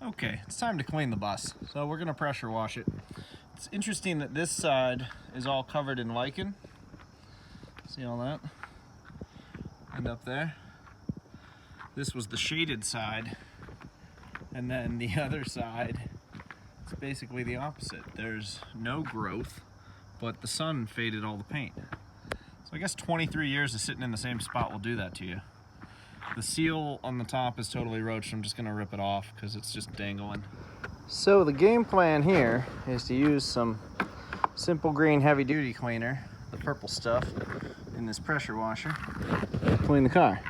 Okay, it's time to clean the bus. So we're gonna pressure wash it. It's interesting that this side is all covered in lichen. See all that? And up there. This was the shaded side. And then the other side, it's basically the opposite. There's no growth, but the sun faded all the paint. So I guess 23 years of sitting in the same spot will do that to you. The seal on the top is totally roached. I'm just gonna rip it off because it's just dangling. So the game plan here is to use some Simple Green heavy duty cleaner, the purple stuff, in this pressure washer, to clean the car.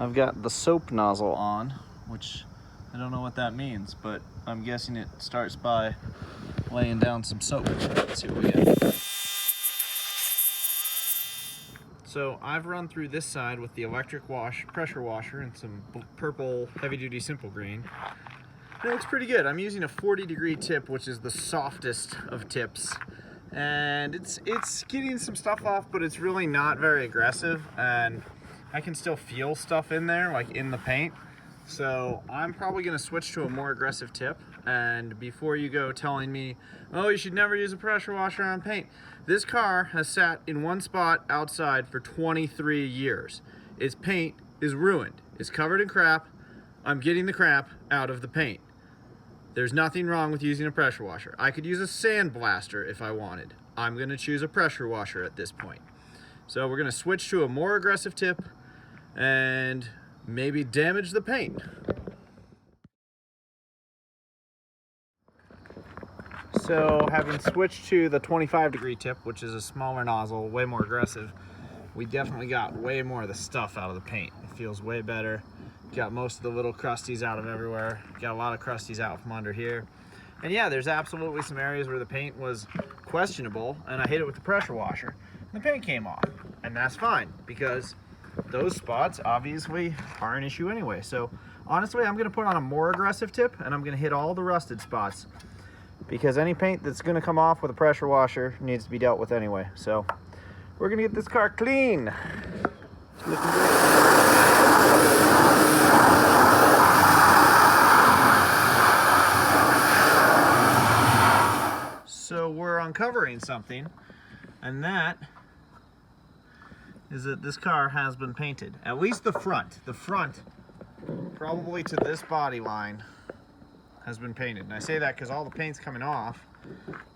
I've got the soap nozzle on, which I don't know what that means, but I'm guessing it starts by laying down some soap. Let's see what we get. So I've run through this side with the electric pressure washer and some purple heavy duty Simple Green. It looks pretty good. I'm using a 40-degree tip, which is the softest of tips. And it's getting some stuff off, but it's really not very aggressive. And I can still feel stuff in there, like in the paint. So I'm probably gonna switch to a more aggressive tip. And before you go telling me, oh, you should never use a pressure washer on paint. This car has sat in one spot outside for 23 years. Its paint is ruined. It's covered in crap. I'm getting the crap out of the paint. There's nothing wrong with using a pressure washer. I could use a sand blaster if I wanted. I'm gonna choose a pressure washer at this point. So we're gonna switch to a more aggressive tip and maybe damage the paint. So having switched to the 25-degree tip, which is a smaller nozzle, way more aggressive, we definitely got way more of the stuff out of the paint. It feels way better. Got most of the little crusties out of everywhere. Got a lot of crusties out from under here. And yeah, there's absolutely some areas where the paint was questionable, and I hit it with the pressure washer, and the paint came off. And that's fine, because those spots obviously are an issue anyway. So honestly, I'm gonna put on a more aggressive tip, and I'm gonna hit all the rusted spots, because any paint that's gonna come off with a pressure washer needs to be dealt with anyway. So we're gonna get this car clean. It's looking great. So we're uncovering something, and that is that this car has been painted. At least the front. The front, probably to this body line, has been painted. And I say that because all the paint's coming off,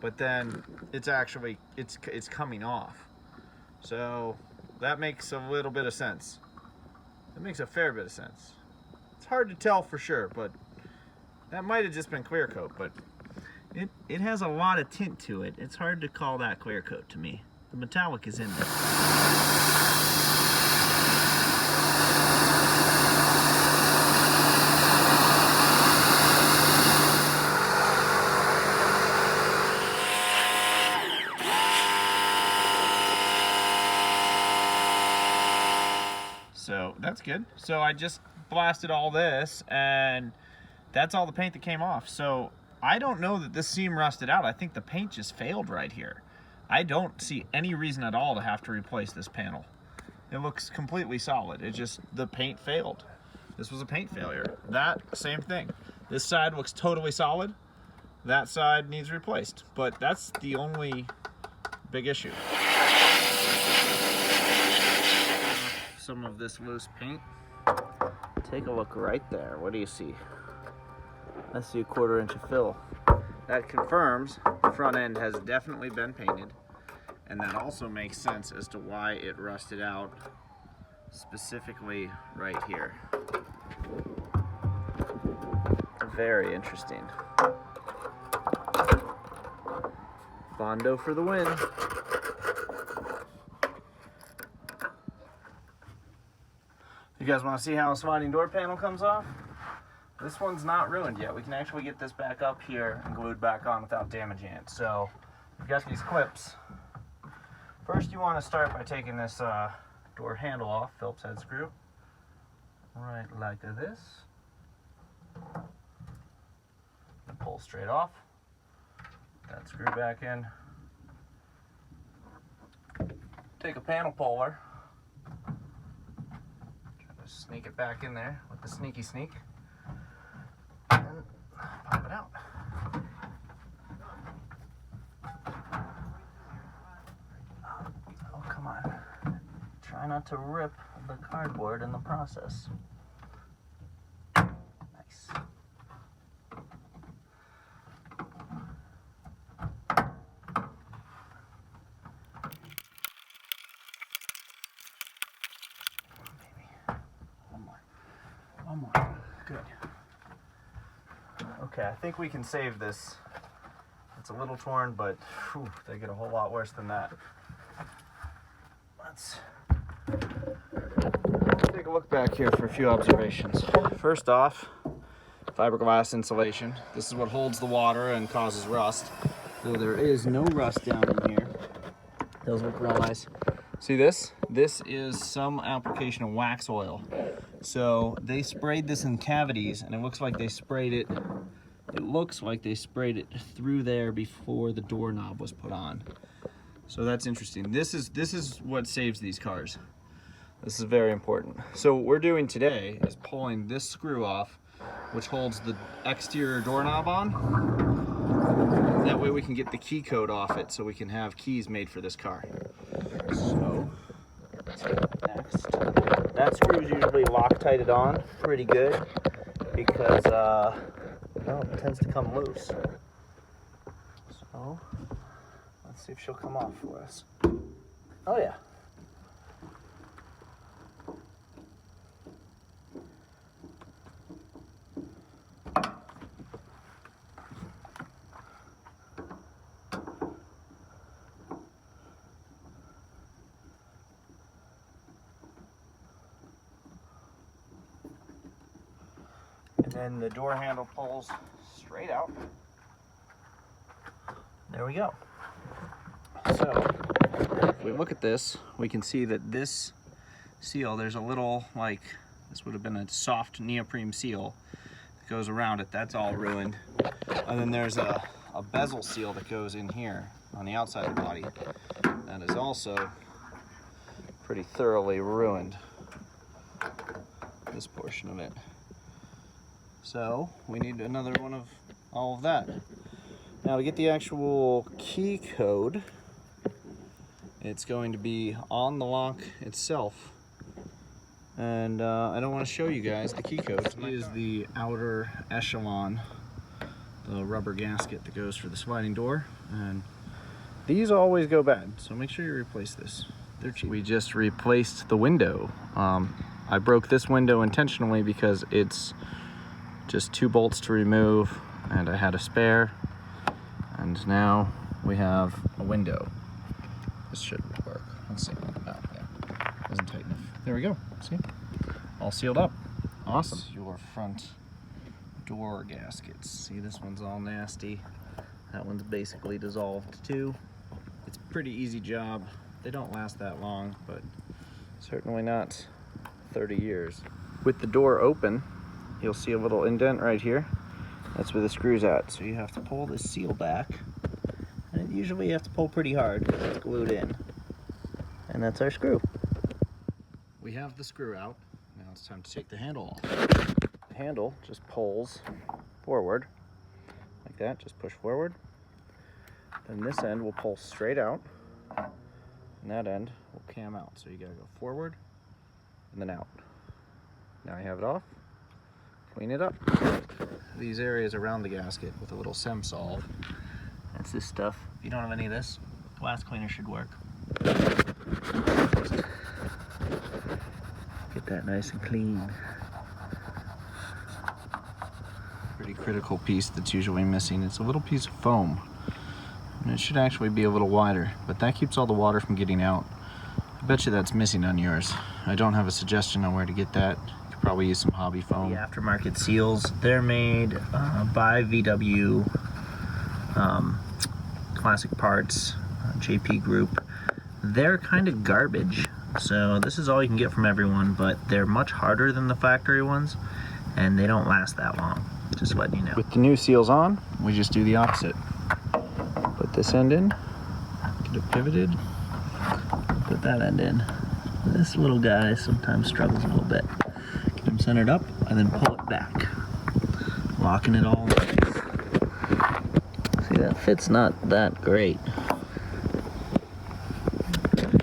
but then it's actually, it's coming off. So that makes a little bit of sense. That makes a fair bit of sense. It's hard to tell for sure, but that might have just been clear coat, but it has a lot of tint to it. It's hard to call that clear coat to me. The metallic is in there. So that's good. So I just blasted all this, and that's all the paint that came off. So I don't know that this seam rusted out. I think the paint just failed right here. I don't see any reason at all to have to replace this panel. It looks completely solid. It just, the paint failed. This was a paint failure. That, same thing. This side looks totally solid. That side needs replaced. But that's the only big issue. Some of this loose paint. Take a look right there. What do you see? I see a 1/4 inch of fill. That confirms the front end has definitely been painted, and that also makes sense as to why it rusted out specifically right here. Very interesting. Bondo for the win. You guys want to see how a sliding door panel comes off? This one's not ruined yet. We can actually get this back up here and glued back on without damaging it. So we've got these clips. First, you want to start by taking this door handle off, Phillips head screw, right like this. And pull straight off. That screw back in. Take a panel puller. Try to sneak it back in there with the sneaky sneak. And pop it out. Oh, come on. Try not to rip the cardboard in the process. Nice. One more. Good. Okay, I think we can save this. It's a little torn, but whew, they get a whole lot worse than that. Let's take a look back here for a few observations. First off, fiberglass insulation. This is what holds the water and causes rust. Though there is no rust down in here. Those look real nice. See this? This is some application of wax oil. So they sprayed this in cavities, and it looks like they sprayed it. It looks like they sprayed it through there before the doorknob was put on. So that's interesting. This is what saves these cars. This is very important. So what we're doing today is pulling this screw off, which holds the exterior doorknob on. That way we can get the key code off it, so we can have keys made for this car. So next, that screw is usually Loctited on pretty good because well, it tends to come loose. So let's see if she'll come off for us. Oh yeah. And then the door handle pulls straight out. There we go. So if we look at this, we can see that this seal, there's a little, like, this would have been a soft neoprene seal that goes around it. That's all ruined. And then there's a bezel seal that goes in here on the outside of the body. That is also pretty thoroughly ruined, this portion of it. So we need another one of all of that. Now to get the actual key code, it's going to be on the lock itself. And I don't want to show you guys the key code. This is the outer echelon, the rubber gasket that goes for the sliding door. And these always go bad, so make sure you replace this. They're cheap. We just replaced the window. I broke this window intentionally because it's just 2 bolts to remove, and I had a spare, and now we have a window. This should work. Let's see. Oh, yeah. Wasn't tight enough. There we go. See? All sealed up. Awesome. This is your front door gaskets. See, this one's all nasty. That one's basically dissolved too. It's a pretty easy job. They don't last that long, but certainly not 30 years. With the door open, you'll see a little indent right here. That's where the screw's at. So you have to pull this seal back. And usually you have to pull pretty hard because it's glued in. And that's our screw. We have the screw out. Now it's time to take the handle off. The handle just pulls forward. Like that, just push forward. Then this end will pull straight out. And that end will cam out. So you gotta go forward and then out. Now you have it off. Clean it up. These areas around the gasket with a little sem solve. That's this stuff. If you don't have any of this, glass cleaner should work. Get that nice and clean. Pretty critical piece that's usually missing. It's a little piece of foam. And it should actually be a little wider, but that keeps all the water from getting out. I bet you that's missing on yours. I don't have a suggestion on where to get that. Probably use some hobby foam. The aftermarket seals, they're made by VW, Classic Parts, JP Group. They're kind of garbage, so this is all you can get from everyone, but they're much harder than the factory ones, and they don't last that long, just letting you know. With the new seals on, we just do the opposite. Put this end in, get it pivoted, put that end in. This little guy sometimes struggles a little bit. Get them centered up and then pull it back, locking it all in place. that fit's not that great.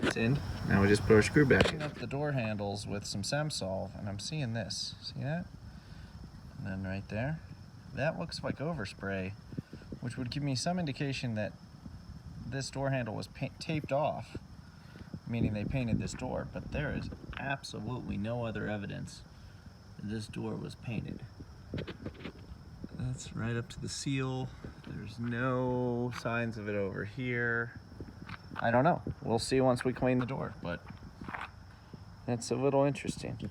It's in. Now we just put our screw back in. Up the door handles with some Semsolve, and I'm seeing this. See that? And then right there, that looks like overspray, which would give me some indication that this door handle was taped off, meaning they painted this door, but there is absolutely no other evidence that this door was painted. That's right up to the seal. There's no signs of it over here. I don't know. We'll see once we clean the door, but it's a little interesting.